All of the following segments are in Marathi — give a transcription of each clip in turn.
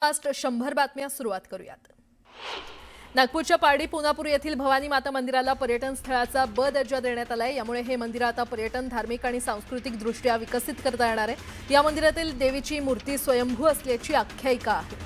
फास्ट 100 बातम्या सुरुवात करूयात। नागपूरच्या पारडी पुनापूर येथील भवानी माता मंदिराला पर्यटन स्थळाचा ब दर्जा देण्यात आलाय। यामुळे हे मंदिर आता पर्यटन, धार्मिक आणि सांस्कृतिक दृष्ट्या विकसित करता येणार आहे। या मंदिरातील देवीची मूर्ती स्वयंभू असल्याची आख्यायिका आहे।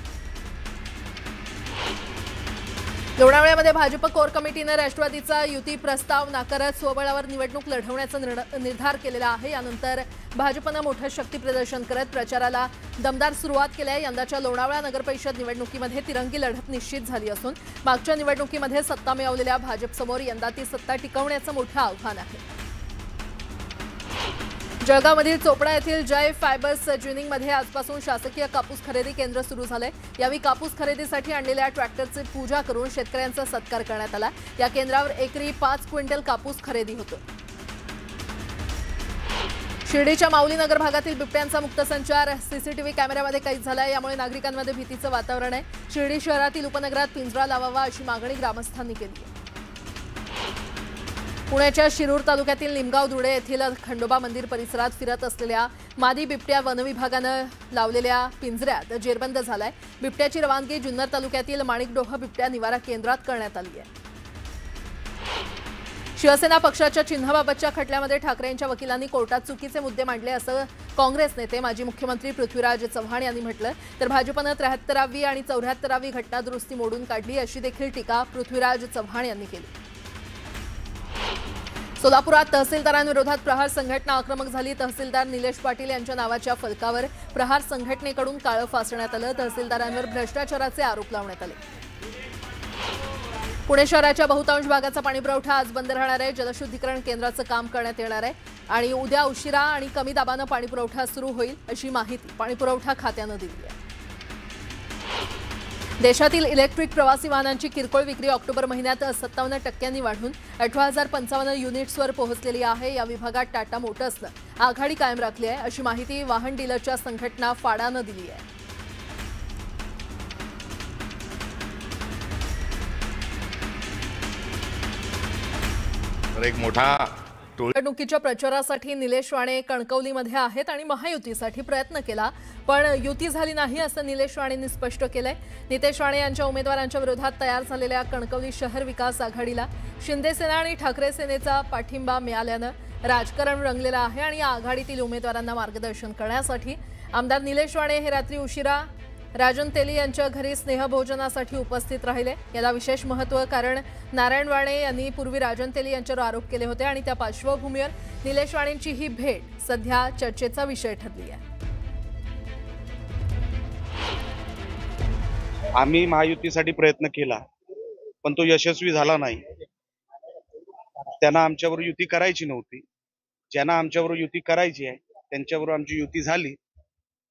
लोणावळ्यामध्ये भाजप कोर कमिटीने राष्ट्रवादीचा युती प्रस्ताव नाकारत स्वबळावर निवडणूक लढवण्याचा निर्धार केलेला आहे। यानंतर भाजपने मोठे शक्ती प्रदर्शन करत प्रचाराला दमदार सुरुवात केली आहे। यंदाच्या लोणावळा नगरपरिषद निवडणुकीमध्ये तिरंगी लढत निश्चित झाली असून मागच्या निवडणुकीमध्ये सत्ता मिळवलेल्या भाजपसमोर यंदा ती सत्ता टिकवण्याचं मोठं आव्हान आहे। जळगावमधील चोपडा येथील जय फायबर्स ज्युनिंगमध्ये आजपासून शासकीय कापूस खरेदी केंद्र सुरू झाले। यावेळी कापूस खरेदीसाठी आणलेल्या ट्रॅक्टरची पूजा करून शेतकऱ्यांचा सत्कार करण्यात आला। या केंद्रावर एकरी 5 क्विंटल कापूस खरेदी होतो। शिर्डीच्या माऊलीनगर भागातील बिबट्यांचा मुक्त संचार सीसीटीव्ही कॅमेऱ्यामध्ये कैद झाला आहे। यामुळे नागरिकांमध्ये भीतीचं वातावरण आहे। शिर्डी शहरातील उपनगरात पिंजरा लावावा अशी मागणी ग्रामस्थांनी केली आहे। पुण्याच्या शिरूर तालुक्यातील निमगाव दुडे येथील खंडोबा मंदिर परिसरात फिरत असलेल्या मादी बिबट्या वनविभागानं लावलेल्या पिंजऱ्यात जेरबंद झालाय। बिबट्याची रवानगी जुन्नर तालुक्यातील माणिकडोह बिबट्या निवारा केंद्रात करण्यात आली आहे। शिवसेना पक्षाच्या चिन्हाबाबतच्या खटल्यामध्ये ठाकरेंच्या वकिलांनी कोर्टात चुकीचे मुद्दे मांडले असं काँग्रेस नेते माजी मुख्यमंत्री पृथ्वीराज चव्हाण यांनी म्हटलं। तर भाजपनं 73वी आणि 74वी घटना दुरुस्ती मोडून काढली अशी देखील टीका पृथ्वीराज चव्हाण यांनी केली। सोलापुरात तहसीलदारांविरोधात प्रहार संघटना आक्रमक झाली। तहसीलदार निलेश पाटील यांच्या नावाच्या फलकावर प्रहार संघटनेकडून काळं फासण्यात आलं। तहसीलदारांवर भ्रष्टाचाराचे आरोप लावण्यात आले। पुणे शहराच्या बहुतांश भागाचा पाणीपुरवठा आज बंद राहणार आहे। जलशुद्धीकरण केंद्राचं काम करण्यात येणार आहे आणि उद्या उशिरा आणि कमी दाबानं पाणीपुरवठा सुरू होईल अशी माहिती पाणीपुरवठा खात्यानं दिली आहे। देशातील इलेक्ट्रिक प्रवासी वाहनांची किरकोळ विक्री ऑक्टोबर महिन्यात 57% वाढून 18,055 युनिट्सवर पोहोचलेली आहे। या विभागात टाटा मोटर्सनं आघाडी कायम राखली आहे अशी माहिती वाहन डीलरच्या संघटना फाडानं दिली आहे। एक मोठा निवडणुकीच्या प्रचारासाठी निलेश राणे कणकवलीमध्ये आहेत आणि महायुतीसाठी प्रयत्न केला पण युती झाली नाही असं निलेश राणेंनी स्पष्ट केलंय। नितेश राणे यांच्या उमेदवारांच्या विरोधात तयार झालेल्या कणकवली शहर विकास आघाडीला शिंदे सेना आणि ठाकरे सेनेचा पाठिंबा मिळाल्यानं राजकारण रंगलेलं आहे आणि या आघाडीतील उमेदवारांना मार्गदर्शन करण्यासाठी आमदार निलेश राणे हे रात्री उशिरा राजन तेली यांच्या घरी स्नेहभोजनासाठी उपस्थित राहिले। याला विशेष महत्त्व कारण नारायण राणे यांनी पूर्वी राजन तेली यांच्यावर आरोप केले होते आणि त्या पार्श्वभूमीवर निलेश राणेंची ही भेट सध्या चर्चेचा विषय ठरली आहे। आम्ही महायुतीसाठी प्रयत्न केला पण तो यशस्वी झाला नाही। त्यांना आमच्यावर युती करायची नव्हती। ज्यांना आमच्यावर युती करायची आहे त्यांच्यावर आमची युती झाली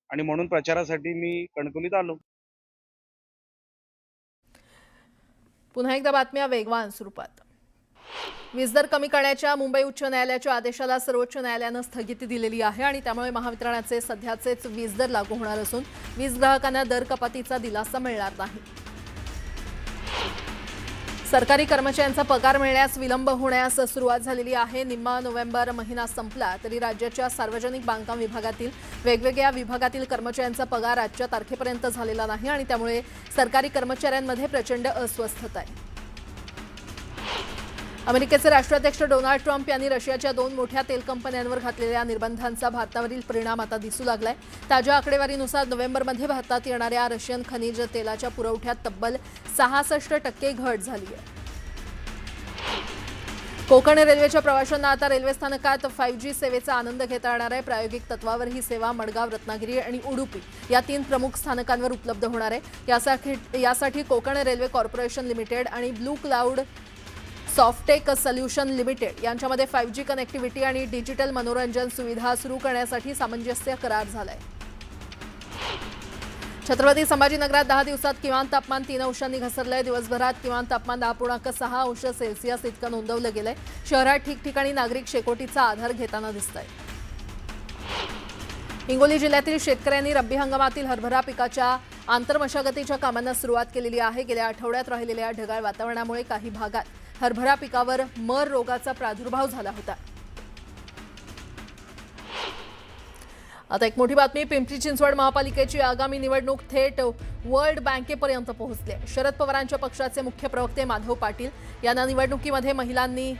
आणि म्हणून प्रचारासाठी मी कणकवलीत आलो। पुन्हा एकदा बातम्या वेगवान स्वरूपात। वीज दर कमी करण्याच्या मुंबई उच्च न्यायालयाच्या आदेशाला सर्वोच्च न्यायालयानं स्थगिती दिलेली आहे आणि त्यामुळे महावितरणाचे सध्याचेच वीज दर लागू होणार असून वीज ग्राहकांना दर कपातीचा दिलासा मिळणार नाही। सरकारी कर्मचाऱ्यांचा पगार मिळण्यास विलंब होण्यास सुरुवात झालेली आहे। निम्मा नोव्हेंबर महिना संपला तरी राज्याच्या सार्वजनिक बांधकाम विभागातील वेगवेगळ्या विभागातील कर्मचाऱ्यांचा पगार आजच्या तारखेपर्यंत झालेला नाही आणि त्यामुळे सरकारी कर्मचाऱ्यांमध्ये प्रचंड अस्वस्थता आहे। अमेरिकेचे राष्ट्राध्यक्ष डोनाल्ड ट्रम्प यांनी रशियाच्या 2 मोठ्या तेल कंपन्यांवर घातलेल्या निर्बंधांचा भारतावरील परिणाम आता दिसू लागलाय। ताज्या आकडेवारीनुसार नोव्हेंबरमध्ये भारतात येणाऱ्या रशियन खनिज तेलाच्या पुरवठ्यात तब्बल 66% घट झाली आहे। कोकण रेल्वेच्या प्रवाशांना आता रेल्वे स्थानकात 5G सेवेचा आनंद घेता येणार आहे। प्रायोगिक तत्वावर ही सेवा मडगाव, रत्नागिरी आणि उडुपी या 3 प्रमुख स्थानकांवर उपलब्ध होणार आहे। यासाठी कोकण रेल्वे कॉर्पोरेशन लिमिटेड आणि blue cloud Softech solution limited यांच्यामध्ये 5G कनेक्टिव्हिटी आणि डिजिटल मनोरंजन सुविधा सुरू करण्यासाठी सामंजस्य करार झालाय। छत्रपती संभाजीनगरात 10 दिवसात किमान तापमान 3 अंशांनी घसरलंय। दिवसभरात किमान तापमान 10.6 अंश सेल्सिअस इतकं नोंदवलं गेलंय। शहरात ठिकठिकाणी नागरिक शेकोटीचा आधार घेताना दिसतायत। हिंगोली जिल्ह्यातील शेतकऱ्यांनी रब्बी हंगामातील हरभरा पिकाच्या आंतरमशागतीच्या कामांना सुरुवात केलेली आहे। गेल्या आठवड्यात राहिलेल्या ढगाळ वातावरणामुळे काही भागात हरभरा पिकावर मर रोगाचा प्रादुर्भाव झाला होता। आता एक मोठी बातमी, पिंपरी चिंचवड महापालिकेची आगामी निवडणूक थेट वर्ल्ड बँकेपर्यंत पोहोचली आहे। शरद पवारांच्या पक्षाचे मुख्य प्रवक्ते माधव पाटील यांना निवडणुकीमध्ये महिलांनी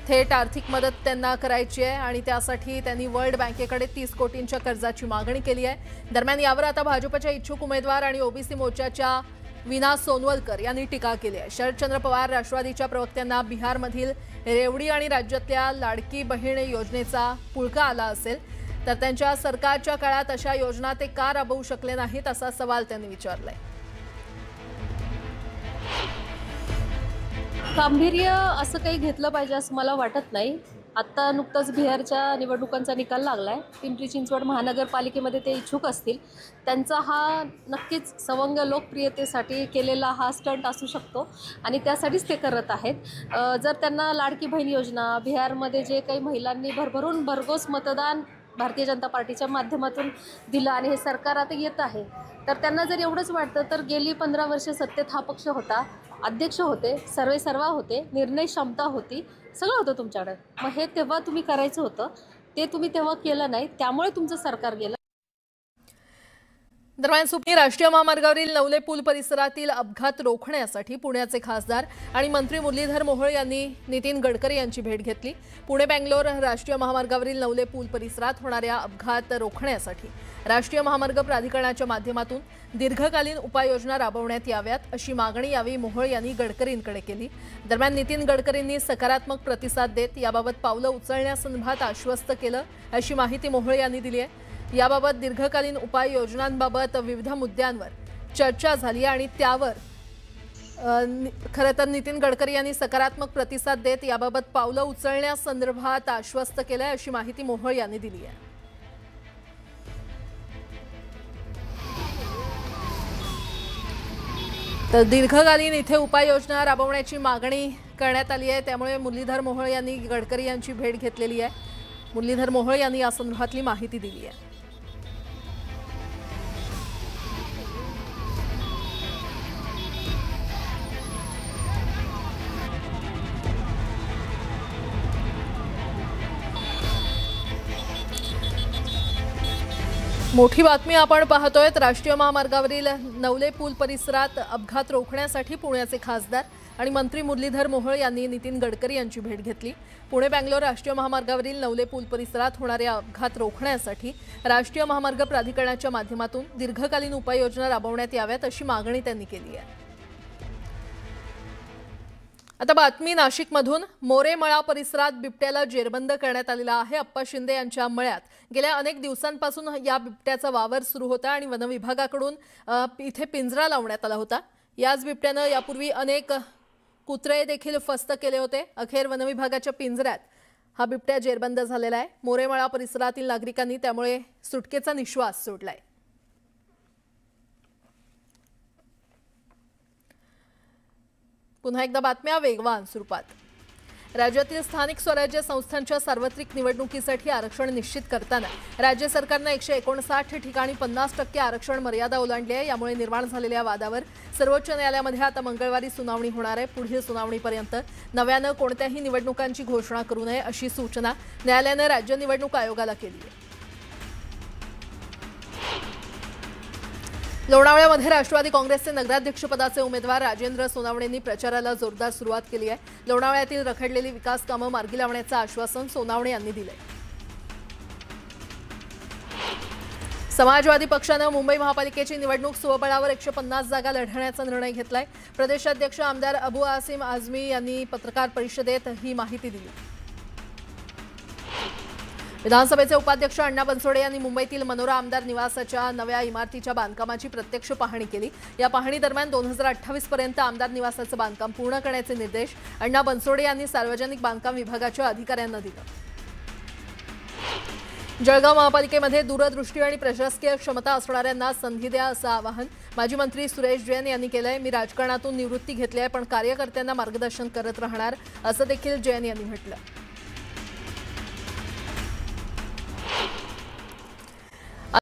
थेट आर्थिक मदत त्यांना करायची आहे आणि त्यासाठी त्यांनी वर्ल्ड बँकेकडे 30 कोटींच्या कर्जाची मागणी केली आहे। दरम्यान यावर आता भाजपच्या इच्छुक उमेदवार आणि ओबीसी मोर्चाच्या वीणा सोनवलकर यांनी टीका केली आहे। शरदचंद्र पवार राष्ट्रवादीच्या प्रवक्त्यांना बिहारमधील रेवडी आणि राज्यातल्या लाडकी बहीण योजनेचा पुळका आला असेल तर त्यांच्या सरकारच्या काळात अशा योजना ते का राबवू शकले नाहीत असा सवाल त्यांनी विचारलाय। गांभीर्य असं काही घेतलं पाहिजे असं मला वाटत नाही। आत्ता नुकतंच बिहारच्या निवडणुकांचा निकाल लागलाय। पिंपरी चिंचवड महानगरपालिकेमध्ये ते इच्छुक असतील, त्यांचा हा नक्कीच सवंग लोकप्रियतेसाठी केलेला हा स्टंट असू शकतो आणि त्यासाठीच ते करत आहेत। जर त्यांना लाडकी बहीण योजना, बिहारमध्ये जे काही महिलांनी भरभरून भरघोस मतदान भारतीय जनता पार्टीच्या माध्यमातून दिलं आणि हे सरकार आता येत आहे, तर त्यांना जर एवढंच वाटतं तर गेली 15 वर्ष सत्तेत हा पक्ष होता, अध्यक्ष होते, सर्वेसर्वा होते, निर्णय क्षमता होती, सगळं होतं तुमच्याकडे। मग हे तेव्हा तुम्ही करायचं होतं, ते तुम्ही तेव्हा केलं नाही, त्यामुळे तुमचं सरकार गेलं। दरम्यान सुप्री राष्ट्रीय महामार्गावरील नवले पूल परिसरातील अपघात रोखण्यासाठी पुण्याचे खासदार आणि मंत्री मुरलीधर मोहोळ यांनी नितीन गडकरी यांची भेट घेतली। पुणे बेंगलोर राष्ट्रीय महामार्गावरील नवले पूल परिसरात होणाऱ्या अपघात रोखण्यासाठी राष्ट्रीय महामार्ग प्राधिकरणाच्या माध्यमातून दीर्घकालीन उपाययोजना राबवण्यात याव्यात अशी मागणी यावेळी मोहोळ यांनी गडकरींकडे केली। दरम्यान नितीन गडकरींनी सकारात्मक प्रतिसाद देत याबाबत पावलं उचलण्यासंदर्भात आश्वस्त केलं अशी माहिती मोहोळ यांनी दिली आहे। याबाबत दीर्घकालीन उपाययोजनांबाबत विविध मुद्द्यांवर चर्चा झाली आणि त्यावर खरं तर नितीन गडकरी यांनी सकारात्मक प्रतिसाद देत याबाबत पावलं उचलण्यासंदर्भात आश्वस्त केलंय अशी माहिती मोहोळ यांनी दिली आहे। तर दीर्घकालीन इथे उपाययोजना राबवण्याची मागणी करण्यात आली आहे, त्यामुळे मुरलीधर मोहोळ यांनी गडकरी यांची भेट घेतलेली आहे। मुरलीधर मोहोळ यांनी या संदर्भातली माहिती दिली आहे। मोठी बातमी आपण पाहतोय, राष्ट्रीय महामार्गावरील नवले पूल परिसरात अपघात रोखण्यासाठी पुण्याचे खासदार आणि मंत्री मुरलीधर मोहोळ यांनी नितीन गडकरी यांची भेट घेतली। पुणे बेंगलोर राष्ट्रीय महामार्गावरील नवले पूल परिसरात होणाऱ्या अपघात रोखण्यासाठी राष्ट्रीय महामार्ग प्राधिकरणाच्या माध्यमातून दीर्घकालीन उपाययोजना राबवण्यात याव्यात अशी मागणी त्यांनी केली आहे। आता बातमी नाशिकमधून, मोरेमळा परिसरात बिबट्याला जेरबंद करण्यात आलेला आहे। अप्पा शिंदे यांच्या मळ्यात गेल्या अनेक दिवसांपासून या बिबट्याचा वावर सुरू होता आणि वन विभागाकडून इथे पिंजरा लावण्यात आला होता। याच बिबट्यानं यापूर्वी अनेक कुत्रे देखील फस्त केले होते। अखेर वन विभागाच्या पिंजऱ्यात हा बिबट्या जेरबंद झालेला आहे। मोरेमळा परिसरातील नागरिकांनी त्यामुळे सुटकेचा निश्वास सोडलाय। पुन्हा एकदा बातम्या वेगवान स्वरूपात, राज्यातील स्थानिक स्वराज्य संस्थांच्या सार्वत्रिक निवडणुकीसाठी आरक्षण निश्चित करताना राज्य सरकारनं 159 ठिकाणी 50% आरक्षण मर्यादा ओलांडली आहे। यामुळे निर्माण झालेल्या वादावर सर्वोच्च न्यायालयामध्ये आता मंगळवारी सुनावणी होणार आहे। पुढील सुनावणीपर्यंत नव्यानं कोणत्याही निवडणुकांची घोषणा करू नये अशी सूचना न्यायालयानं राज्य निवडणूक आयोगाला केली आहे। लोणावळ्यामध्ये राष्ट्रवादी काँग्रेसचे नगराध्यक्षपदाचे उमेदवार राजेंद्र सोनावणेंनी प्रचाराला जोरदार सुरुवात केली आहे। लोणावळ्यातील रखडलेली विकास कामं मार्गी लावण्याचं आश्वासन सोनावणे यांनी दिलंय। समाजवादी पक्षानं मुंबई महापालिकेची निवडणूक स्वबळावर 150 जागा लढवण्याचा निर्णय घेतलाय। प्रदेशाध्यक्ष आमदार अबू आसिम आझमी यांनी पत्रकार परिषदेत ही माहिती दिली। विधानसभेचे उपाध्यक्ष अण्णा बनसोडे यांनी मुंबईतील मनोरा आमदार निवासाच्या नव्या इमारतीच्या बांधकामाची प्रत्यक्ष पाहणी केली। या पाहणी दरम्यान 2028 पर्यंत आमदार निवासाचं बांधकाम पूर्ण करण्याचे निर्देश अण्णा बनसोडे यांनी सार्वजनिक बांधकाम विभागाच्या अधिकाऱ्यांना दिले। जळगाव महापालिकेमध्ये दूरदृष्टी आणि प्रशासकीय क्षमता असणाऱ्यांना संधी द्या असं आवाहन माजी मंत्री सुरेश जैन यांनी केलंय। मी राजकारणातून निवृत्ती घेतली आहे, पण कार्यकर्त्यांना मार्गदर्शन करत राहणार असं देखील जैन यांनी म्हटलं।